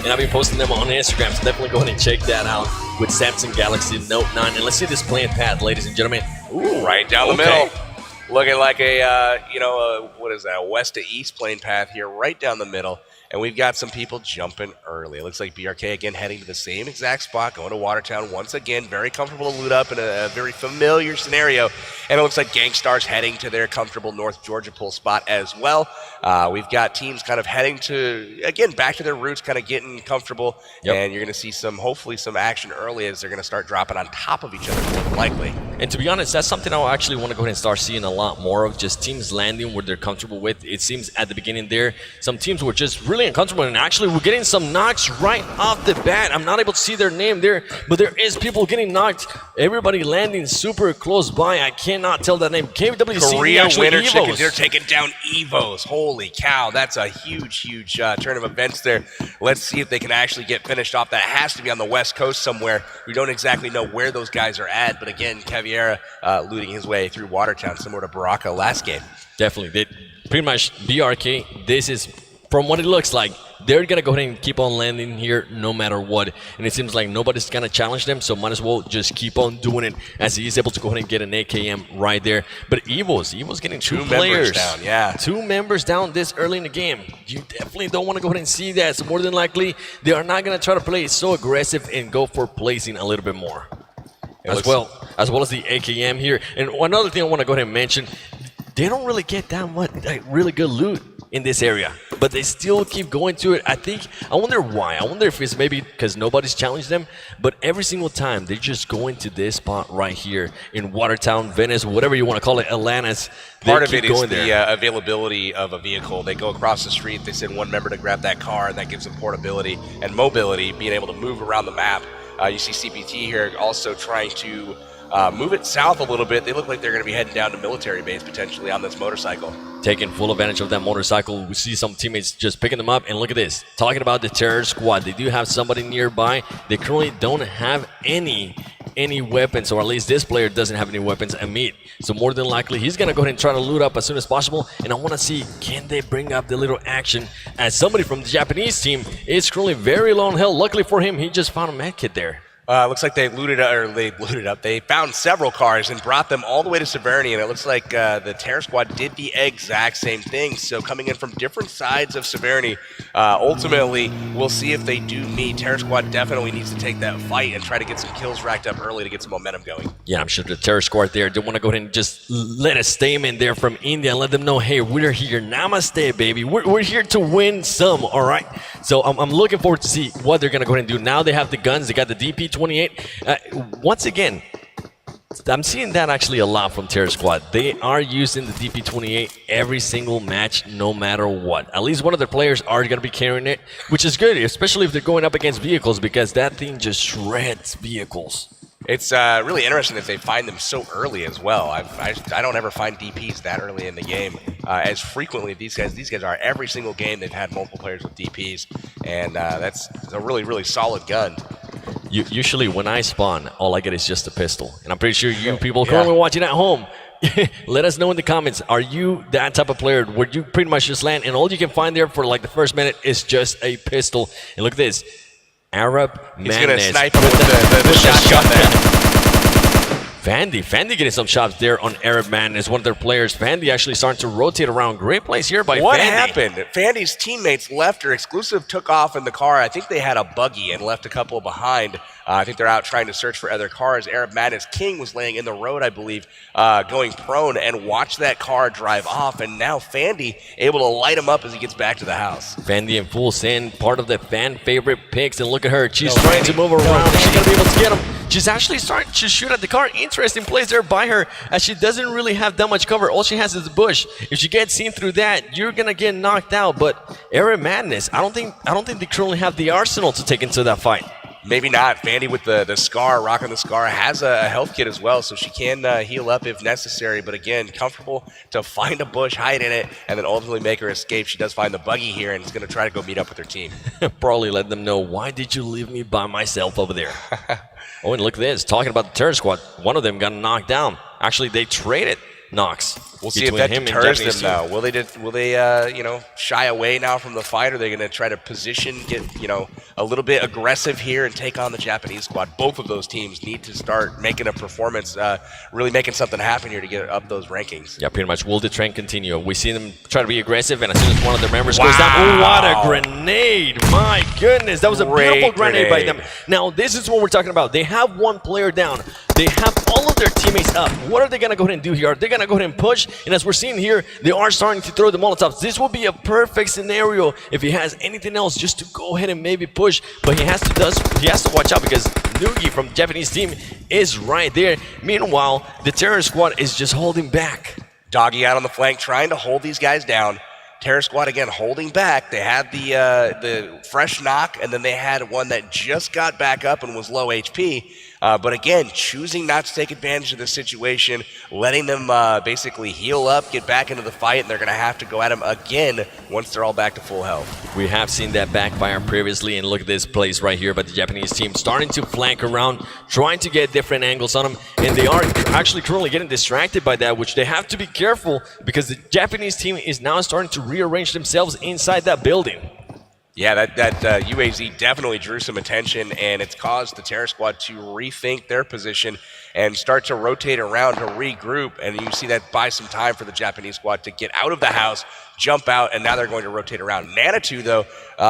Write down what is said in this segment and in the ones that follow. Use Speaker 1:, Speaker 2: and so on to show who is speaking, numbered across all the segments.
Speaker 1: and I've been posting them on Instagram, so definitely go ahead and check that out with Samsung Galaxy Note 9. And let's see this playing path, ladies and gentlemen.
Speaker 2: Ooh, right down the middle. Looking like a, what is that, a west to east plane path here, right down the middle. And we've got some people jumping early. It looks like BRK, again, heading to the same exact spot, going to Watertown once again. Very comfortable to loot up in a very familiar scenario. And it looks like Gangstar's heading to their comfortable North Georgia pool spot as well. We've got teams kind of heading to, again, back to their roots, kind of getting comfortable. Yep. And you're going to see hopefully some action early as they're going to start dropping on top of each other more than likely.
Speaker 1: And to be honest, that's something I actually want to go ahead and start seeing a lot more of, just teams landing where they're comfortable with. It seems at the beginning there, some teams were just really uncomfortable, and actually we're getting some knocks right off the bat. I'm not able to see their name there, but there is people getting knocked. Everybody landing super close by. I cannot tell that name. KWC
Speaker 2: Korea Winter
Speaker 1: Evos.
Speaker 2: Chickens, they're taking down Evos. Holy cow, that's a huge turn of events there. Let's see if they can actually get finished off. That has to be on the West Coast somewhere. We don't exactly know where those guys are at, but again, Caviera looting his way through Watertown, similar to Baraka last game.
Speaker 1: Definitely. Pretty much BRK, this is, from what it looks like, they're going to go ahead and keep on landing here no matter what. And it seems like nobody's going to challenge them, so might as well just keep on doing it as he's able to go ahead and get an AKM right there. But Evo's getting two players
Speaker 2: down, yeah.
Speaker 1: 2 members down this early in the game. You definitely don't want to go ahead and see that. So more than likely, they are not going to try to play so aggressive and go for placing a little bit more. As well as the AKM here. And another thing I want to go ahead and mention, they don't really get that much really good loot in this area, but they still keep going to it. I wonder why. I wonder if it's maybe because nobody's challenged them, but every single time they just go into this spot right here in Watertown, Venice, whatever you want to call it, Atlantis.
Speaker 2: Part of it is the availability of a vehicle. They go across the street, they send one member to grab that car, and that gives them portability and mobility, being able to move around the map. You see CPT here also trying to move it south a little bit. They look like they're going to be heading down to military base potentially on this motorcycle.
Speaker 1: Taking full advantage of that motorcycle. We see some teammates just picking them up. And look at this. Talking about the terror squad. They do have somebody nearby. They currently don't have any weapons, or at least this player doesn't have any weapons. Amit. So more than likely, he's going to go ahead and try to loot up as soon as possible. And I want to see, can they bring up the little action, as somebody from the Japanese team is currently very low on health. Luckily for him, he just found a med kit there.
Speaker 2: Looks like they looted up. They found several cars and brought them all the way to Severny, and it looks like the Terror Squad did the exact same thing. So coming in from different sides of Severny, ultimately, we'll see if they do meet. Terror Squad definitely needs to take that fight and try to get some kills racked up early to get some momentum going.
Speaker 1: Yeah, I'm sure the Terror Squad there, they want to go ahead and just let a statement there from India and let them know, hey, we're here. Namaste, baby. We're here to win some, all right? So I'm looking forward to see what they're going to go ahead and do. Now they have the guns. They got the DP 28. Once again, I'm seeing that actually a lot from Terror Squad. They are using the DP28 every single match, no matter what. At least one of their players are going to be carrying it, which is good, especially if they're going up against vehicles, because that thing just shreds vehicles.
Speaker 2: It's really interesting that they find them so early as well. I don't ever find DPs that early in the game as frequently. These guys are every single game. They've had multiple players with DPs, and that's a really solid gun.
Speaker 1: Usually when I spawn, all I get is just a pistol. And I'm pretty sure you people currently watching at home, let us know in the comments, are you that type of player where you pretty much just land and all you can find there for like the first minute is just a pistol? And look at this. Arab Madness.
Speaker 2: He's going to snipe him with the shotgun there.
Speaker 1: Fandy getting some shots there on Arab Madness, one of their players. Fandy actually starting to rotate around. Great place here by Fandy.
Speaker 2: What happened? Fandy's teammates left her. Exclusive took off in the car. I think they had a buggy and left a couple behind. I think they're out trying to search for other cars. Arab Madness King was laying in the road, I believe, going prone, and watched that car drive off. And now Fandy able to light him up as he gets back to the house.
Speaker 1: Fandy in full send, part of the fan favorite picks. And look at her. She's trying to move around. She's going to be able to get him. She's actually starting to shoot at the car. Interesting place there by her, as she doesn't really have that much cover. All she has is a bush. If she gets seen through that, you're going to get knocked out. But Arab Madness, I don't think they currently have the arsenal to take into that fight.
Speaker 2: Maybe not. Fandy with the scar, rocking the scar, has a health kit as well, so she can heal up if necessary. But again, comfortable to find a bush, hide in it, and then ultimately make her escape. She does find the buggy here and is going to try to go meet up with her team.
Speaker 1: Probably let them know, why did you leave me by myself over there? Oh, and look at this. Talking about the Terror Squad, one of them got knocked down. Actually, they traded knocks.
Speaker 2: We'll see if that deters them now. Will they, you know, shy away now from the fight? Or are they going to try to position, get, you know, a little bit aggressive here and take on the Japanese squad? Both of those teams need to start making a performance, really making something happen here to get up those rankings.
Speaker 1: Yeah, pretty much. Will the trend continue? We see them try to be aggressive, and as soon as one of their members goes down, oh, what a grenade! My goodness, that was a beautiful grenade by them. Now, this is what we're talking about. They have one player down. They have all of their teammates up. What are they going to go ahead and do here? Are they going to go ahead and push? And as we're seeing here, they are starting to throw the Molotovs. This will be a perfect scenario if he has anything else just to go ahead and maybe push. But he has to watch out because Noogie from the Japanese team is right there. Meanwhile, the Terror Squad is just holding back.
Speaker 2: Doggy out on the flank, trying to hold these guys down. Terror Squad again holding back. They had the fresh knock, and then they had one that just got back up and was low HP. But again, choosing not to take advantage of the situation, letting them basically heal up, get back into the fight, and they're going to have to go at them again once they're all back to full health.
Speaker 1: We have seen that backfire previously, and look at this place right here by the Japanese team, starting to flank around, trying to get different angles on them, and they are actually currently getting distracted by that, which they have to be careful because the Japanese team is now starting to rearrange themselves inside that building.
Speaker 2: Yeah, that UAZ definitely drew some attention, and it's caused the Terror Squad to rethink their position and start to rotate around to regroup. And you see that buy some time for the Japanese squad to get out of the house, jump out, and now they're going to rotate around. Nanitou, though,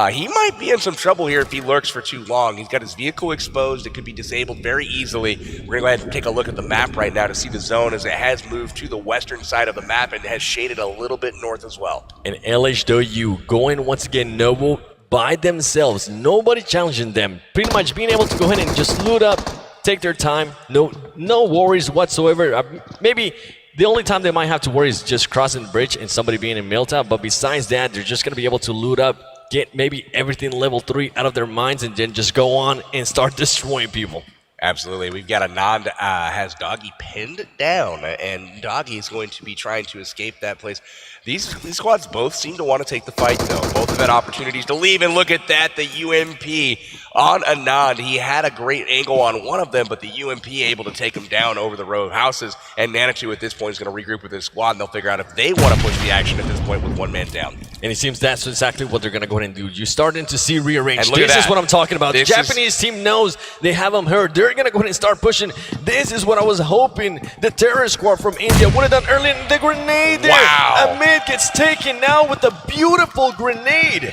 Speaker 2: he might be in some trouble here if he lurks for too long. He's got his vehicle exposed. It could be disabled very easily. We're going to go ahead and take a look at the map right now to see the zone as it has moved to the western side of the map and has shaded a little bit north as well.
Speaker 1: And LHW going once again noble by themselves, nobody challenging them, pretty much being able to go ahead and just loot up, take their time, no worries whatsoever. Maybe the only time they might have to worry is just crossing the bridge and somebody being in Milta, but besides that, they're just going to be able to loot up, get maybe everything level 3 out of their minds, and then just go on and start destroying people.
Speaker 2: Absolutely. We've got Anand has Doggy pinned down, and Doggy is going to be trying to escape that place. These squads both seem to want to take the fight, though. Both have had opportunities to leave, and look at that, the UMP on Anand. He had a great angle on one of them, but the UMP able to take him down over the row of houses, and Nanitou at this point is going to regroup with his squad, and they'll figure out if they want to push the action at this point with one man down.
Speaker 1: And it seems that's exactly what they're going to go ahead and do. You're starting to see rearrange. This is what I'm talking about. The Japanese team knows they have them hurt. They're going to go ahead and start pushing. This is what I was hoping the Terror Squad from India would have done earlier. The grenade there.
Speaker 2: Wow.
Speaker 1: Amid gets taken now with a beautiful grenade.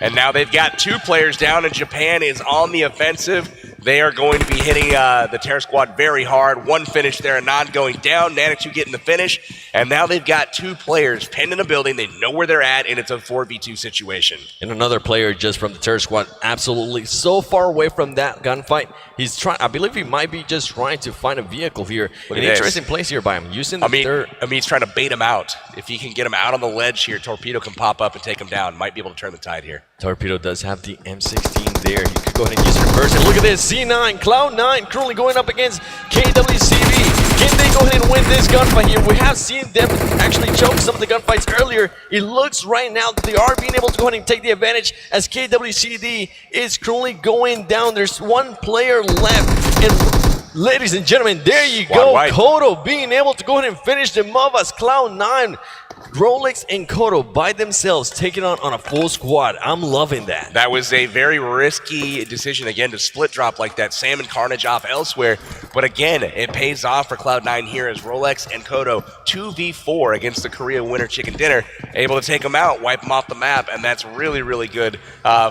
Speaker 2: And now they've got 2 players down, and Japan is on the offensive. They are going to be hitting the Terror Squad very hard. One finish there, Anand going down, Nanitou getting the finish. And now they've got 2 players pinned in a building. They know where they're at, and it's a 4v2 situation.
Speaker 1: And another player just from the Terror Squad, absolutely so far away from that gunfight. He's trying, I believe he might be just trying to find a vehicle here. An interesting place here by him. Using the
Speaker 2: he's trying to bait him out. If he can get him out on the ledge here, Torpedo can pop up and take him down. Might be able to turn the tide here.
Speaker 1: Torpedo does have the M16 there. He could go ahead and use reverse. And look at this, C9, Cloud9 currently going up against KWCB. Can they go ahead and win this gunfight here? We have seen them actually choke some of the gunfights earlier. It looks right now that they are being able to go ahead and take the advantage as KWCD is currently going down. There's 1 player left. And ladies and gentlemen, there you go. Kodo being able to go ahead and finish them off as Cloud9. Rolex and Kodo by themselves taking on a full squad. I'm loving that.
Speaker 2: That was a very risky decision, again, to split drop like that. Salmon Carnage off elsewhere. But again, it pays off for Cloud9 here as Rolex and Kodo 2v4 against the Korea Winter Chicken Dinner. Able to take them out, wipe them off the map, and that's really, really good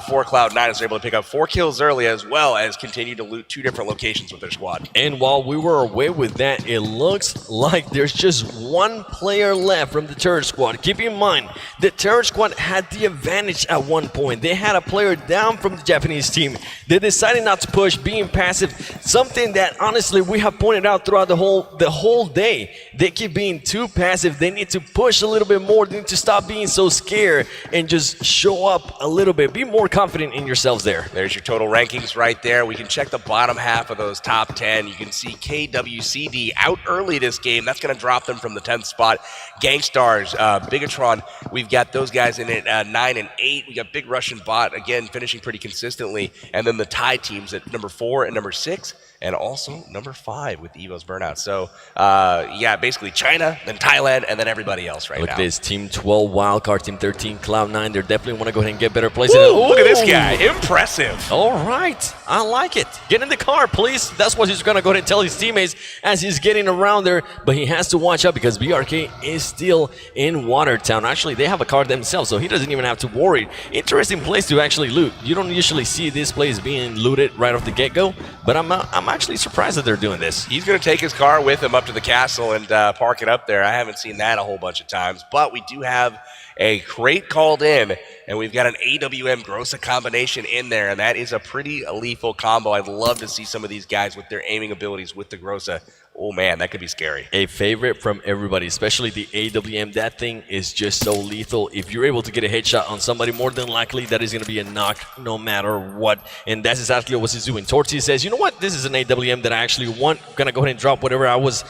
Speaker 2: for Cloud9 as they're able to pick up 4 kills early as well as continue to loot 2 different locations with their squad.
Speaker 1: And while we were away with that, it looks like there's just 1 player left from the Terror Squad. Keep in mind, the Terror Squad had the advantage at one point. They had a player down from the Japanese team. They decided not to push, being passive, something that honestly we have pointed out throughout the whole day. They keep being too passive. They need to push a little bit more. They need to stop being so scared and just show up a little bit. Be more confident in yourselves there.
Speaker 2: There's your total rankings right there. We can check the bottom half of those top 10. You can see KWCD out early this game. That's going to drop them from the 10th spot. Gangstars Stars, Bigatron, we've got those guys in at 9 and 8. We got Big Russian Bot, again, finishing pretty consistently. And then the tie teams at number 4 and number 6. And also number 5 with Evo's Burnout. So, yeah, basically China, then Thailand, and then everybody else right now.
Speaker 1: Look at this. Team 12 Wildcard, Team 13 Cloud9. They definitely want to go ahead and get better places.
Speaker 2: Look at this guy. Impressive.
Speaker 1: All right. I like it. Get in the car, please. That's what he's going to go ahead and tell his teammates as he's getting around there. But he has to watch out because BRK is still in Watertown. Actually, they have a car themselves, so he doesn't even have to worry. Interesting place to actually loot. You don't usually see this place being looted right off the get-go, but I'm actually surprised that they're doing this.
Speaker 2: He's going to take his car with him up to the castle and park it up there. I haven't seen that a whole bunch of times, but we do have a crate called in, and we've got an AWM Grossa combination in there, and that is a pretty lethal combo. I'd love to see some of these guys with their aiming abilities with the Grossa. Oh man, that could be scary.
Speaker 1: A favorite from everybody, especially the AWM. That thing is just so lethal. If you're able to get a headshot on somebody, more than likely that is going to be a knock no matter what. And that's exactly what he's doing. Torty says, you know what? This is an AWM that I actually want. I'm going to go ahead and drop whatever I was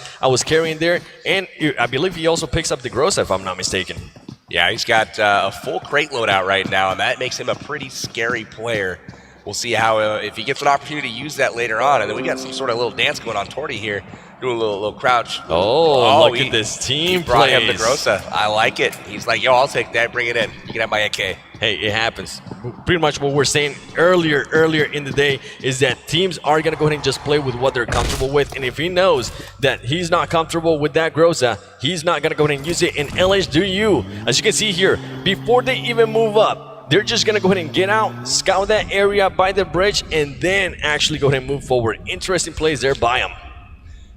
Speaker 1: carrying there. And I believe he also picks up the Grossa, if I'm not mistaken.
Speaker 2: Yeah, he's got a full crate loadout right now, and that makes him a pretty scary player. We'll see how if he gets an opportunity to use that later on. And then we got some sort of little dance going on. Torty here doing a little crouch.
Speaker 1: Look at this team
Speaker 2: brought
Speaker 1: plays.
Speaker 2: him the Grossa. I like it. He's like, yo, I'll take that. Bring it in. You can have my AK.
Speaker 1: Hey, it happens. Pretty much what we're saying earlier in the day is that teams are going to go ahead and just play with what they're comfortable with. And if he knows that he's not comfortable with that Grossa, he's not going to go ahead and use it in LHDU. As you can see here, before they even move up, they're just going to go ahead and get out, scout that area by the bridge, and then actually go ahead and move forward. Interesting plays there by them.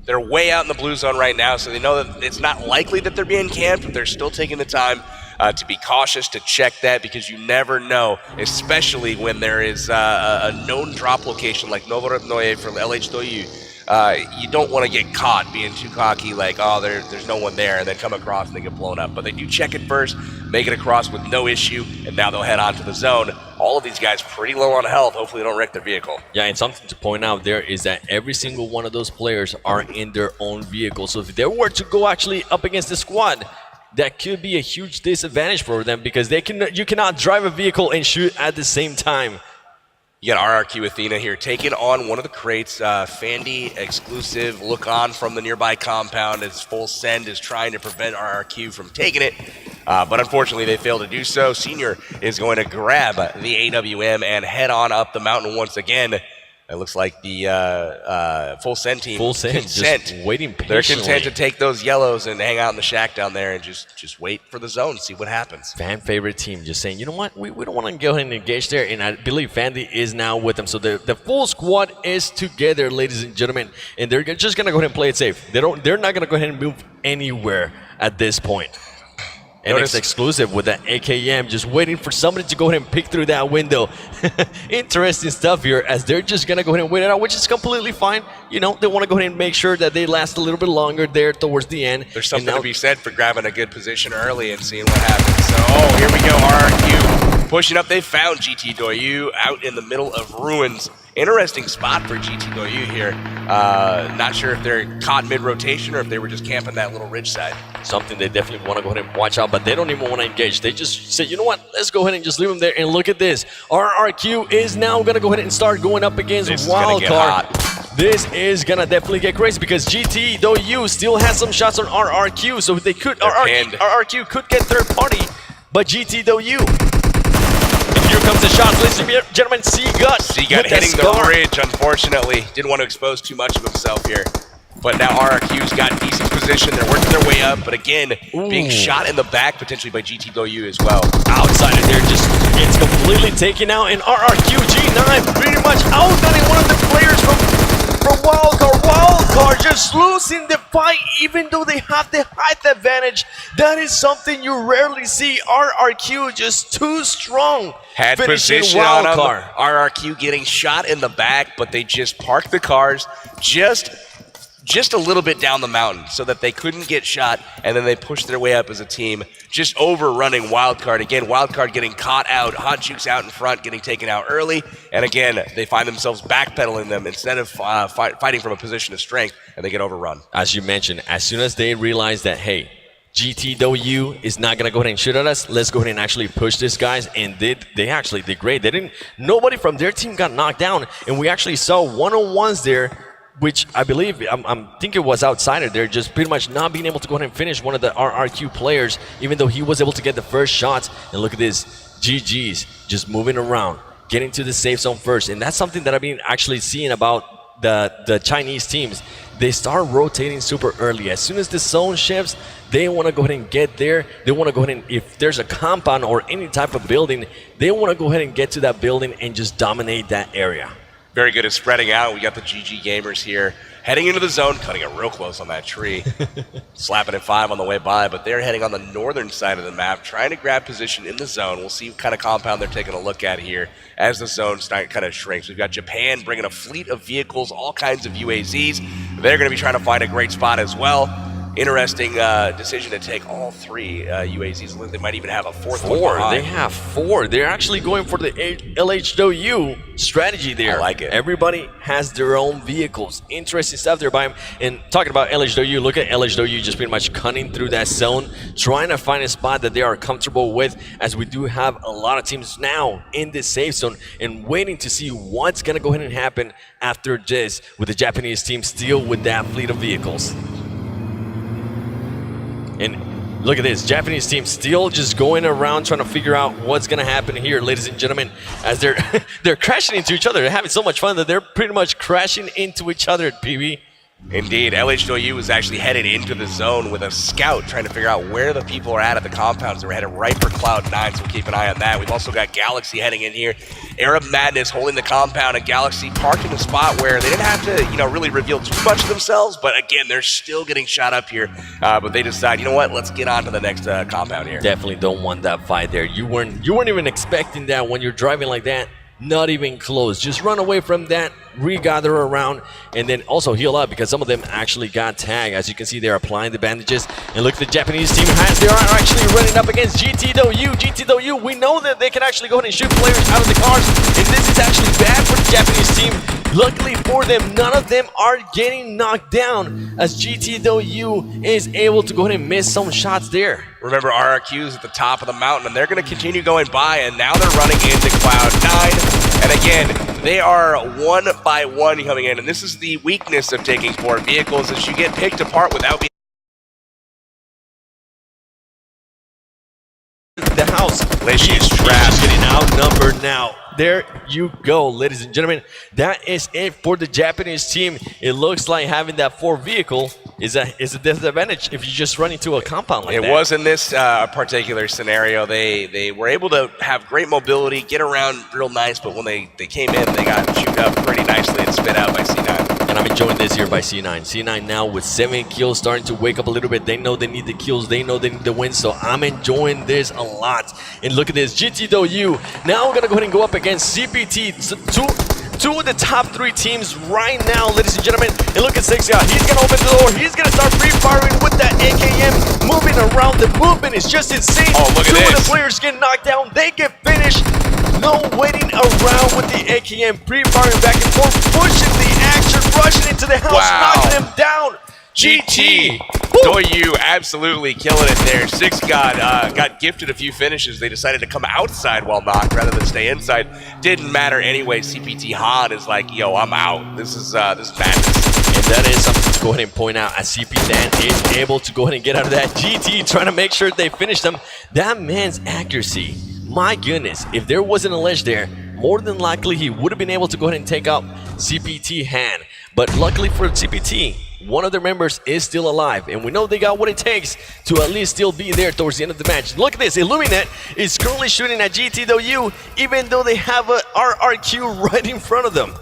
Speaker 2: They're way out in the blue zone right now, so they know that it's not likely that they're being camped, but they're still taking the time to be cautious, to check that, because you never know, especially when there is a known drop location like Novorodnoye for LH2U. You don't want to get caught being too cocky, like, oh, there's no one there, and then come across and they get blown up. But they do check it first, make it across with no issue, and now they'll head on to the zone. All of these guys pretty low on health. Hopefully they don't wreck their vehicle.
Speaker 1: Yeah, and something to point out there is that every single one of those players are in their own vehicle. So if they were to go actually up against the squad, that could be a huge disadvantage for them because you cannot drive a vehicle and shoot at the same time.
Speaker 2: You got RRQ Athena here taking on one of the crates. Fandy exclusive look on from the nearby compound as Full Send is trying to prevent RRQ from taking it. But unfortunately, they failed to do so. Senior is going to grab the AWM and head on up the mountain once again. It looks like the Full Send team
Speaker 1: just waiting patiently.
Speaker 2: They're content to take those yellows and hang out in the shack down there and just wait for the zone, see what happens.
Speaker 1: Fan favorite team just saying, you know what, we don't want to go ahead and engage there, and I believe Fandy is now with them. So the full squad is together, ladies and gentlemen, and they're just going to go ahead and play it safe. They're not going to go ahead and move anywhere at this point. And it's exclusive with that AKM, just waiting for somebody to go ahead and pick through that window. Interesting stuff here, as they're just going to go ahead and wait it out, which is completely fine. You know, they want to go ahead and make sure that they last a little bit longer there towards the end.
Speaker 2: There's something to be said for grabbing a good position early and seeing what happens. So, here we go, RRQ pushing up. They found GT Doyu out in the middle of ruins. Interesting spot for GT Doyu here. Not sure if they're caught mid-rotation or if they were just camping that little ridge side.
Speaker 1: Something they definitely want to go ahead and watch out, but they don't even want to engage. They just say, you know what, let's go ahead and just leave them there. And look at this. RRQ is now going to go ahead and start going up against Wildcard. This is going to definitely get crazy because GT Doyu still has some shots on RRQ, so they could RRQ could get third party, but GT Doyu. Here comes the shots, ladies and gentlemen.
Speaker 2: Seagut hitting the ridge, unfortunately. Didn't want to expose too much of himself here. But now RRQ's got decent position. They're working their way up. But again, being shot in the back potentially by GT Doyu as well.
Speaker 1: Outside of there, it's completely taken out. And RRQ G9 pretty much outgunning one of the players from Wildcard. Wildcard just losing the fight even though they have the height advantage. That is something you rarely see. RRQ just too strong.
Speaker 2: Had position on him. RRQ getting shot in the back, but they just parked the cars just a little bit down the mountain so that they couldn't get shot, and then they pushed their way up as a team, just overrunning Wildcard. Again, Wildcard getting caught out, Hot Juke's out in front, getting taken out early, and again, they find themselves backpedaling them instead of fighting from a position of strength, and they get overrun.
Speaker 1: As you mentioned, as soon as they realize that, hey, GTW is not gonna go ahead and shoot at us. Let's go ahead and actually push these guys, and they actually did great. Nobody from their team got knocked down, and we actually saw one-on-ones there, which I believe I'm thinking it was outsider there, just pretty much not being able to go ahead and finish one of the RRQ players, even though he was able to get the first shots. And look at this, GG's just moving around, getting to the safe zone first, and that's something that I've been actually seeing about the Chinese teams. They start rotating super early. As soon as the zone shifts, they want to go ahead and get there. They want to go ahead and, if there's a compound or any type of building, they want to go ahead and get to that building and just dominate that area.
Speaker 2: Very good at spreading out. We got the GG gamers here heading into the zone, cutting it real close on that tree. Slapping at 5 on the way by, but they're heading on the northern side of the map, trying to grab position in the zone. We'll see what kind of compound they're taking a look at here as the zone kind of shrinks. We've got Japan bringing a fleet of vehicles, all kinds of UAZs. They're going to be trying to find a great spot as well. Interesting decision to take all 3 UAZs. They might even have a fourth one behind.
Speaker 1: They have 4. They're actually going for the LHW strategy there.
Speaker 2: I like it.
Speaker 1: Everybody has their own vehicles. Interesting stuff there by him. And talking about LHW, look at LHW just pretty much cutting through that zone, trying to find a spot that they are comfortable with, as we do have a lot of teams now in this safe zone and waiting to see what's going to go ahead and happen after this, with the Japanese team still with that fleet of vehicles. And look at this, Japanese team still just going around trying to figure out what's going to happen here, ladies and gentlemen, as they're crashing into each other. They're having so much fun that they're pretty much crashing into each other at PB.
Speaker 2: Indeed, LHW was actually headed into the zone with a scout trying to figure out where the people are at the compounds. They were headed right for Cloud9, so keep an eye on that. We've also got Galaxy heading in here. Arab Madness holding the compound, and Galaxy parked in a spot where they didn't have to, really reveal too much of themselves, but again, they're still getting shot up here. But they decide, you know what, let's get on to the next compound here.
Speaker 1: Definitely don't want that fight there. You weren't even expecting that when you're driving like that. Not even close. Just run away from that, regather around, and then also heal up, because some of them actually got tagged. As you can see, they're applying the bandages. And look, the Japanese team they are actually running up against GTW. GTW, we know that they can actually go ahead and shoot players out of the cars, and this is actually bad for the Japanese team. Luckily for them, none of them are getting knocked down, as GTW is able to go ahead and miss some shots there.
Speaker 2: Remember, RRQ's at the top of the mountain, and they're going to continue going by, and now they're running into Cloud9. And again, they are one by one coming in, and this is the weakness of taking 4 vehicles, is you get picked apart without being
Speaker 1: the house.
Speaker 2: Leshi is trapped.
Speaker 1: Getting outnumbered now. There you go, ladies and gentlemen. That is it for the Japanese team. It looks like having that 4 vehicle is a disadvantage if you just run into a compound like that.
Speaker 2: It was in this particular scenario. They were able to have great mobility, get around real nice, but when they came in, they got chewed up pretty nicely and spit out by C9.
Speaker 1: And I'm enjoying this here by C9. C9 now with 7 kills, starting to wake up a little bit. They know they need the kills. They know they need the win. So I'm enjoying this a lot. And look at this, GTW. Now we're going to go ahead and go up against CPT. Two of the top 3 teams right now, ladies and gentlemen. And look at Sexia. He's going to open the door. He's going to start free-firing with that AKM. Moving around. The movement is just insane.
Speaker 2: Oh, look at this.
Speaker 1: 2 of the players get knocked down. They get finished. No waiting around with the AKM. Pre-firing back and forth. Pushing the action. Rushing into the house.
Speaker 2: Wow.
Speaker 1: Knocking them down. GT.
Speaker 2: Doyu absolutely killing it there. 6 got gifted a few finishes. They decided to come outside while knocked rather than stay inside. Didn't matter anyway. CPT Han is like, yo, I'm out. This is madness.
Speaker 1: And that is something to go ahead and point out, as CP Dan is able to go ahead and get out of that. GT trying to make sure they finish them. That man's accuracy, my goodness, if there wasn't a ledge there, more than likely he would have been able to go ahead and take out CPT Han. But luckily for CPT, one of their members is still alive, and we know they got what it takes to at least still be there towards the end of the match. Look at this, Illuminate is currently shooting at GTW, even though they have a RRQ right in front of them.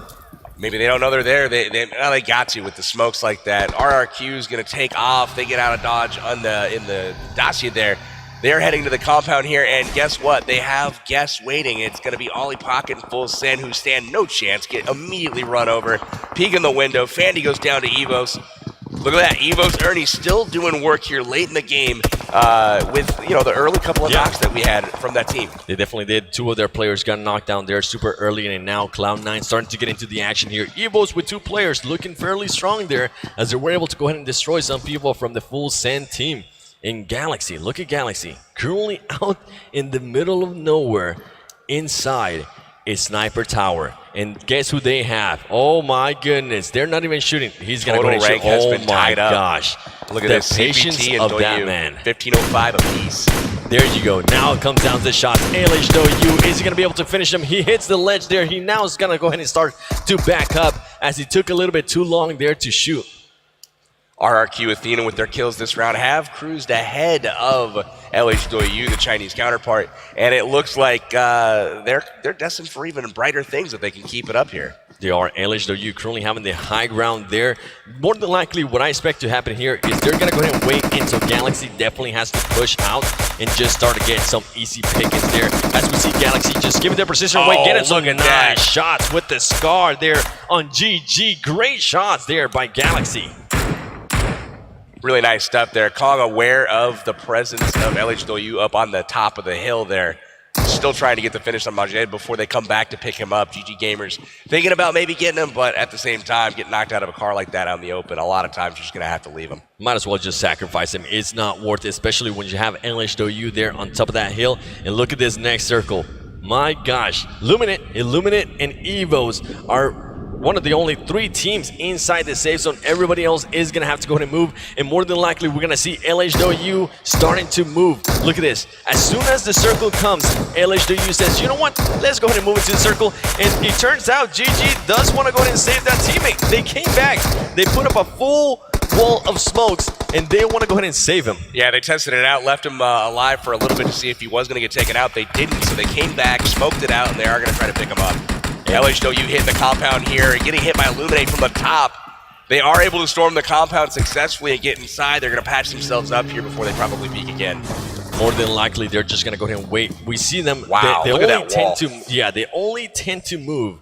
Speaker 2: Maybe they don't know they're there. They got to with the smokes like that. RRQ is going to take off. They get out of dodge in the Dacia there. They're heading to the compound here, and guess what? They have guests waiting. It's going to be Ollie Pocket and Full Send, who stand no chance, get immediately run over. Peek in the window. Fandy goes down to Evos. Look at that. Evos Ernie still doing work here late in the game with the early couple of knocks that we had from that team.
Speaker 1: They definitely did. 2 of their players got knocked down there super early, and now Cloud9 starting to get into the action here. Evos with 2 players looking fairly strong there, as they were able to go ahead and destroy some people from the Full Send team. in Galaxy. Look at Galaxy. Currently out in the middle of nowhere inside a sniper tower. And guess who they have? Oh my goodness. They're not even shooting. He's going to go and shoot. Oh my gosh.
Speaker 2: Look at
Speaker 1: the
Speaker 2: this.
Speaker 1: patience
Speaker 2: CBT and
Speaker 1: of
Speaker 2: Doyu,
Speaker 1: that man.
Speaker 2: 15:05 apiece.
Speaker 1: There you go. Now it comes down to the shots. Doyu, is he going to be able to finish him? He hits the ledge there. He now is going to go ahead and start to back up as he took a little bit too long there to shoot.
Speaker 2: RRQ Athena with their kills this round have cruised ahead of Doyu, the Chinese counterpart, and it looks like they're destined for even brighter things if they can keep it up here.
Speaker 1: They are. Doyu currently having the high ground there. More than likely, what I expect to happen here is they're going to go ahead and wait until Galaxy definitely has to push out and just start to get some easy pickings there. As we see Galaxy just giving their precision away, getting some nice shots with the Scar there on GG. Great shots there by Galaxy.
Speaker 2: Really nice stuff there. Kong aware of the presence of Doyu up on the top of the hill there. Still trying to get the finish on Majed before they come back to pick him up. GG Gamers thinking about maybe getting him, but at the same time, getting knocked out of a car like that out in the open, a lot of times you're just going to have to leave him.
Speaker 1: Might as well just sacrifice him. It's not worth it, especially when you have Doyu there on top of that hill. And look at this next circle. My gosh. Illuminate, and Evos are one of the only 3 teams inside the safe zone. Everybody else is going to have to go ahead and move. And more than likely, we're going to see Doyu starting to move. Look at this. As soon as the circle comes, Doyu says, you know what? Let's go ahead and move into the circle. And it turns out GG does want to go ahead and save that teammate. They came back. They put up a full wall of smokes, and they want to go ahead and save him.
Speaker 2: Yeah, they tested it out, left him alive for a little bit to see if he was going to get taken out. They didn't, so they came back, smoked it out, and they are going to try to pick him up. Doyu hit the compound here, getting hit by Illuminate from the top. They are able to storm the compound successfully and get inside. They're going to patch themselves up here before they probably peek again.
Speaker 1: More than likely, they're just going to go ahead and wait. We see them.
Speaker 2: Wow,
Speaker 1: they
Speaker 2: look
Speaker 1: only
Speaker 2: at that wall.
Speaker 1: they only tend to move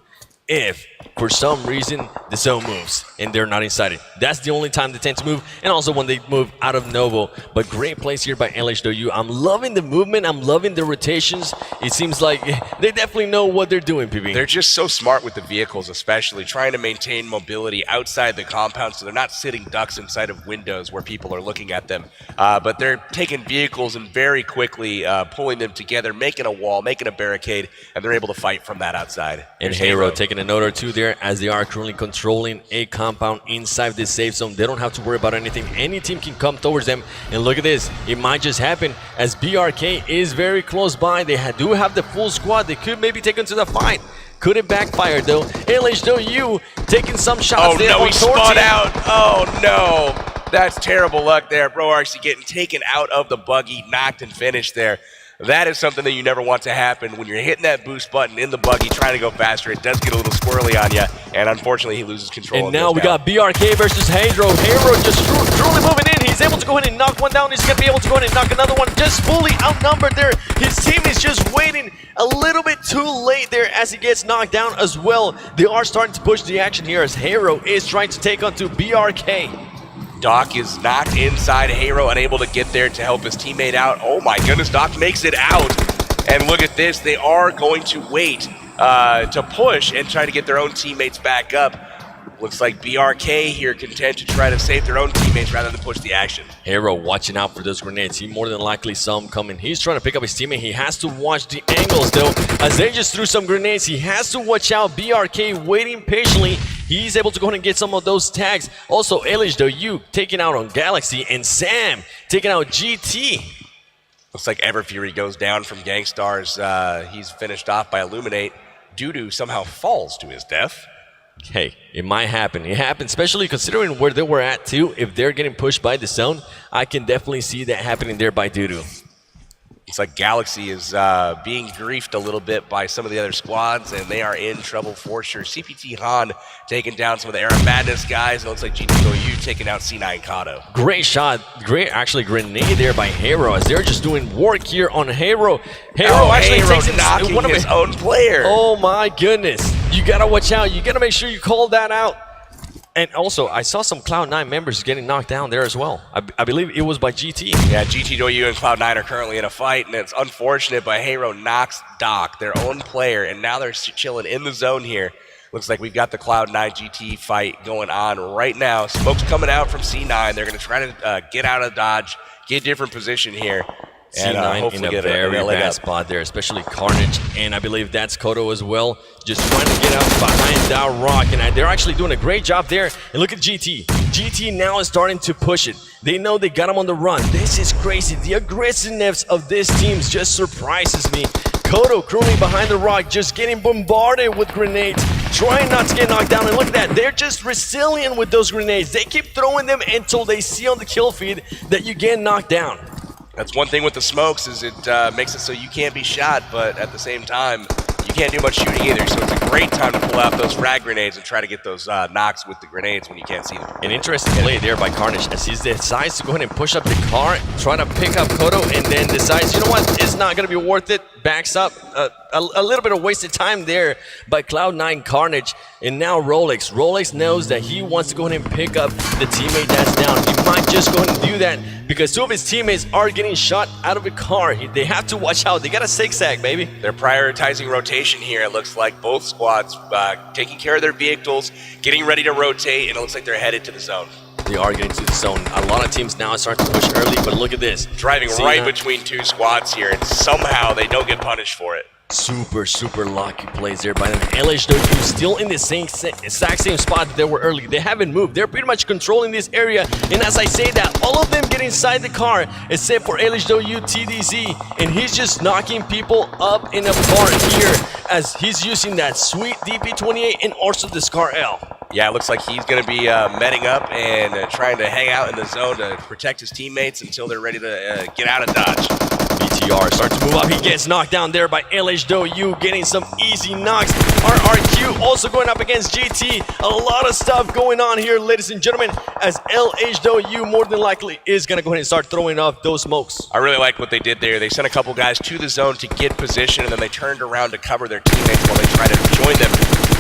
Speaker 1: if, for some reason, the zone moves and they're not inside it. That's the only time they tend to move, and also when they move out of Novo. But great plays here by Doyu. I'm loving the movement. I'm loving the rotations. It seems like they definitely know what they're doing, PB.
Speaker 2: They're just so smart with the vehicles, especially trying to maintain mobility outside the compound, so they're not sitting ducks inside of windows where people are looking at them. But they're taking vehicles and very quickly pulling them together, making a wall, making a barricade, and they're able to fight from that outside.
Speaker 1: And Hero taking a note or two there as they are currently controlling a compound inside this safe zone. They don't have to worry about anything. Any team can come towards them. And look at this. It might just happen as BRK is very close by. They do have the full squad. They could maybe take into the fight. Couldn't backfire though. Doyu taking some shots there.
Speaker 2: Oh no, he spun out. Oh no. That's terrible luck there. Bro RC getting taken out of the buggy, knocked and finished there. That is something that you never want to happen when you're hitting that boost button in the buggy, trying to go faster. It does get a little squirrely on you, and unfortunately, he loses control.
Speaker 1: And now we got BRK versus Hero. Hero just truly moving in. He's able to go ahead and knock one down. He's going to be able to go ahead and knock another one. Just fully outnumbered there. His team is just waiting a little bit too late there as he gets knocked down as well. They are starting to push the action here as Hero is trying to take onto BRK.
Speaker 2: Doc is knocked inside. Hero unable to get there to help his teammate out. Oh my goodness, Doc makes it out. And look at this, they are going to wait to push and try to get their own teammates back up. Looks like BRK here content to try to save their own teammates rather than push the action.
Speaker 1: Hero watching out for those grenades. He more than likely saw them coming. He's trying to pick up his teammate. He has to watch the angles though. As they just threw some grenades, he has to watch out. BRK waiting patiently. He's able to go ahead and get some of those tags. Also, Doyu taking out on Galaxy, and Sam taking out GT.
Speaker 2: Looks like Everfury goes down from Gangstars. He's finished off by Illuminate. Dudu somehow falls to his death.
Speaker 1: Hey, it might happen. It happens, especially considering where they were at too. If they're getting pushed by the zone, I can definitely see that happening there by Dudu.
Speaker 2: It's like Galaxy is being griefed a little bit by some of the other squads, and they are in trouble for sure. CPT Han taking down some of the Era Madness guys. It looks like GTOU taking out C9 Kato.
Speaker 1: Great shot. Great, actually, grenade there by Hero as they're just doing work here on Hero. Hero actually takes
Speaker 2: knocking one of his own player.
Speaker 1: Oh my goodness. You got to watch out. You got to make sure you call that out. And also, I saw some Cloud9 members getting knocked down there as well. I believe it was by GT.
Speaker 2: Yeah, GT and Cloud9 are currently in a fight, and it's unfortunate, but Hero knocks Doc, their own player, and now they're chilling in the zone here. Looks like we've got the Cloud9 GT fight going on right now. Smoke's coming out from C9. They're going to try to get out of dodge, get a different position here.
Speaker 1: C9 in a very bad spot there, especially Carnage, and I believe that's Kodo as well, just trying to get out behind that rock, and they're actually doing a great job there. And look at GT. GT now is starting to push it. They know they got him on the run. This is crazy. The aggressiveness of this team just surprises me. Kodo crooning behind the rock, just getting bombarded with grenades, trying not to get knocked down. And look at that, they're just resilient with those grenades. They keep throwing them until they see on the kill feed that you get knocked down.
Speaker 2: That's one thing with the smokes, is it makes it so you can't be shot, but at the same time, you can't do much shooting either. So it's a great time to pull out those frag grenades and try to get those knocks with the grenades when you can't see them.
Speaker 1: An interesting play there by Carnage as he decides to go ahead and push up the car, trying to pick up Kodo, and then decides, you know what, it's not going to be worth it. Backs up. A little bit of wasted time there by Cloud9 Carnage. And now Rolex. Rolex knows that he wants to go ahead and pick up the teammate that's down. He might just go ahead and do that because two of his teammates are getting shot out of a car. They have to watch out. They got a zigzag, baby.
Speaker 2: They're prioritizing rotation here. It looks like both squads taking care of their vehicles, getting ready to rotate, and it looks like they're headed to the zone.
Speaker 1: They are getting to the zone. A lot of teams now are starting to push early, but look at this.
Speaker 2: Driving right between two squads here, and somehow they don't get punished for it.
Speaker 1: Super lucky plays there by them. LHW still in the exact same spot that they were early. They haven't moved. They're pretty much controlling this area. And as I say that, all of them get inside the car except for LHW TDZ. And he's just knocking people up and apart here as he's using that sweet DP28 and also the Scar L.
Speaker 2: Yeah, it looks like he's going to be metting up and trying to hang out in the zone to protect his teammates until they're ready to get out of dodge.
Speaker 1: BTR starts to move up. He gets knocked down there by LHW, getting some easy knocks. RRQ also going up against GT. A lot of stuff going on here, ladies and gentlemen, as LHW more than likely is going to go ahead and start throwing off those smokes.
Speaker 2: I really like what they did there. They sent a couple guys to the zone to get position, and then they turned around to cover their teammates while they try to join them.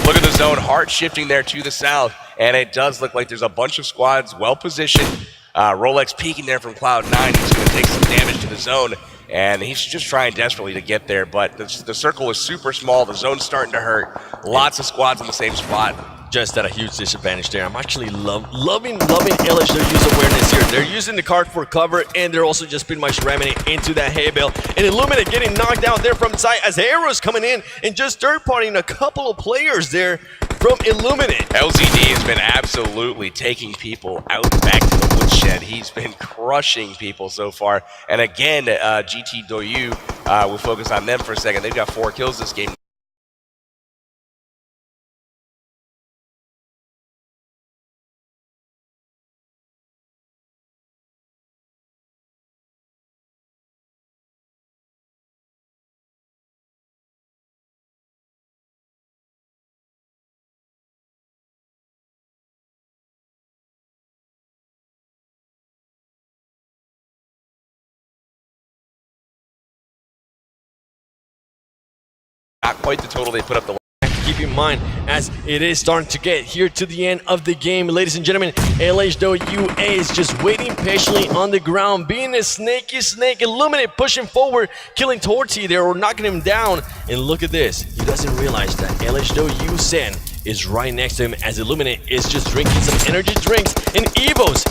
Speaker 2: Look at the zone, hard shifting there to the south, and it does look like there's a bunch of squads well positioned. Rolex peeking there from Cloud9. He's going to take some damage to the zone, and he's just trying desperately to get there, but the circle is super small. The zone's starting to hurt. Lots of squads in the same spot.
Speaker 1: Just at a huge disadvantage there. I'm actually loving LHW's awareness here. They're using the card for cover, and they're also just pretty much ramming it into that hay bale. And Illuminate getting knocked out there from side as Arrow's coming in and just third-partying a couple of players there from Illuminate.
Speaker 2: LZD has been absolutely taking people out back to the woodshed. He's been crushing people so far. And again, GT Doyu, we'll focus on them for a second. They've got 4 kills this game. Not quite the total they put up the.
Speaker 1: Keep in mind, as it is starting to get here to the end of the game, ladies and gentlemen, LHWA is just waiting patiently on the ground, being a snaky snake. Illuminate pushing forward, killing Torty there or knocking him down. And look at this, he doesn't realize that LHW Sen is right next to him as Illuminate is just drinking some energy drinks and Evo's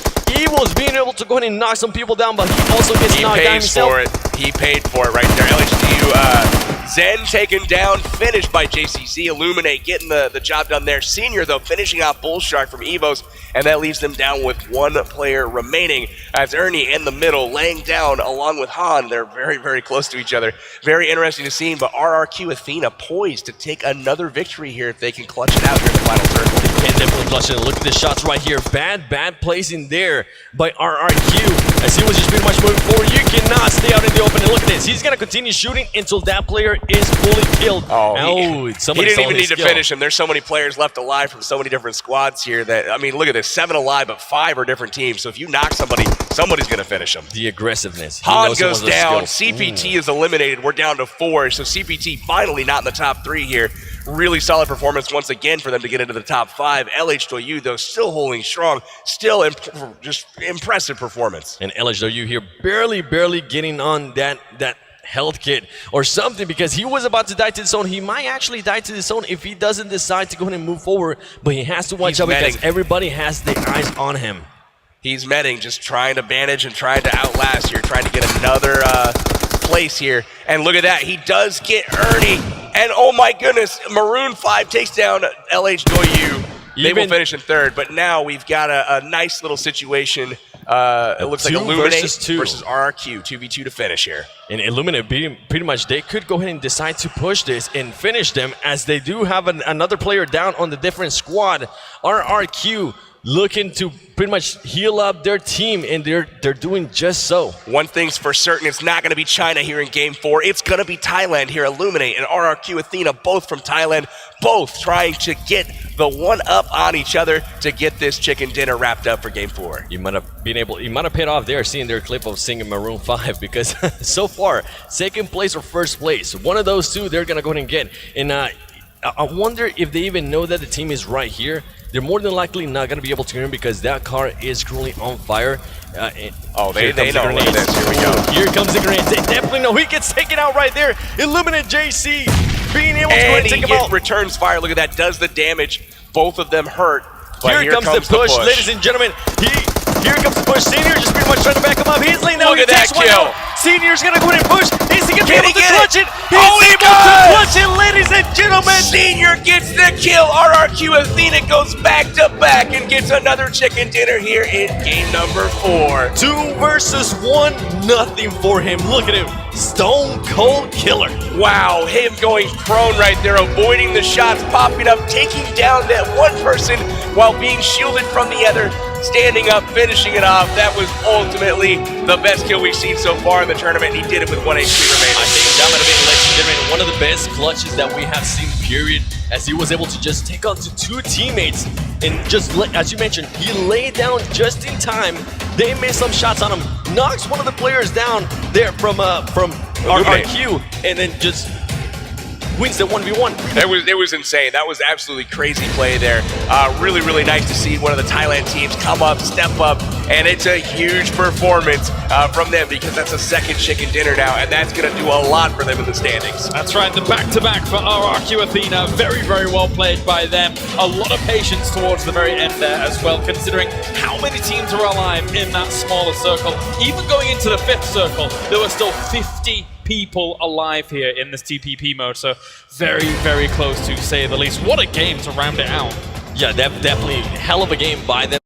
Speaker 1: being able to go ahead and knock some people down, but he also gets knocked down himself.
Speaker 2: He paid for it right there. LHW Zen taken down, finished by JCC. Illuminate getting the job done there. Senior, though, finishing off Bullshark from Evos, and that leaves them down with 1 player remaining. As Ernie in the middle, laying down along with Han. They're very close to each other. Very interesting to see, but RRQ Athena poised to take another victory here if they can clutch it out here in the final circle.
Speaker 1: They can definitely clutch it. Look at the shots right here. Bad placing there by RRQ as he was just pretty much moving forward. You cannot stay out in the open. And look at this. He's going to continue shooting until that player is fully killed.
Speaker 2: He didn't even need to finish him. There's so many players left alive from so many different squads here that, I mean, look at this. 7 alive, but 5 are different teams. So if you knock somebody, somebody's going to finish them.
Speaker 1: The aggressiveness.
Speaker 2: Han goes down. CPT is eliminated. We're down to 4. So CPT finally not in the top 3 here. Really solid performance once again for them to get into the top 5. LHW, though, still holding strong. Still just impressive performance.
Speaker 1: And LHW here barely getting on that health kit or something, because he was about to die to the zone. He might actually die to the zone if he doesn't decide to go ahead and move forward, but he has to watch out because everybody has their eyes on him.
Speaker 2: He's medding, just trying to manage and trying to outlast here, trying to get another place here. And look at that, he does get Ernie. And oh my goodness, Maroon 5 takes down LH Doyu. They will finish in third, but now we've got a nice little situation. It looks like Illuminate versus RRQ, 2v2 to finish here.
Speaker 1: And Illuminate, pretty much, they could go ahead and decide to push this and finish them, as they do have another player down on the different squad. RRQ looking to pretty much heal up their team, and they're doing just so.
Speaker 2: One thing's for certain, it's not going to be China here in Game 4. It's going to be Thailand here. Illuminate and RRQ Athena, both from Thailand, both trying to get the one-up on each other to get this chicken dinner wrapped up for Game 4.
Speaker 1: You might have paid off there seeing their clip of singing Maroon 5, because so far, second place or first place, one of those two they're going to go ahead and get. And I wonder if they even know that the team is right here. They're more than likely not going to be able to hear him, because that car is currently on fire.
Speaker 2: They know. Look at this. Here we go.
Speaker 1: Here comes the grenades. They definitely know. He gets taken out right there. Illuminate JC being able to take him out.
Speaker 2: Returns fire. Look at that. Does the damage. Both of them hurt. But
Speaker 1: here comes the push, ladies and gentlemen. Here comes the push. Senior just pretty much trying to back him up. He's laying down.
Speaker 2: Look at that kill.
Speaker 1: Senior's going to go in and push. He's going to be able to clutch it. He's able to clutch it, ladies and gentlemen.
Speaker 2: Senior gets the kill. RRQ Athena goes back to back and gets another chicken dinner here in game number 4.
Speaker 1: 2 versus 1, nothing for him. Look at him. Stone Cold Killer.
Speaker 2: Wow, him going prone right there, avoiding the shots, popping up, taking down that one person while being shielded from the other, standing up, finishing it off. That was ultimately the best kill we've seen so far in the tournament. He did it with 1 HP remaining.
Speaker 1: I think that might have been, ladies and gentlemen, one of the best clutches that we have seen, period, as he was able to just take on to 2 teammates and just, as you mentioned, he laid down just in time. They missed some shots on him, knocks one of the players down there from RRQ, and then just wins the 1v1.
Speaker 2: It was insane. That was absolutely crazy play there. Really, really nice to see one of the Thailand teams come up, step up, and it's a huge performance from them, because that's a second chicken dinner now, and that's going to do a lot for them in the standings.
Speaker 3: That's right, the back-to-back for RRQ Athena. Very, very well played by them. A lot of patience towards the very end there as well, considering how many teams are alive in that smaller circle. Even going into the 5th circle, there were still 50 people alive here in this TPP mode, so very, very close to say the least. What a game to round it out.
Speaker 1: Yeah, definitely hell of a game by them.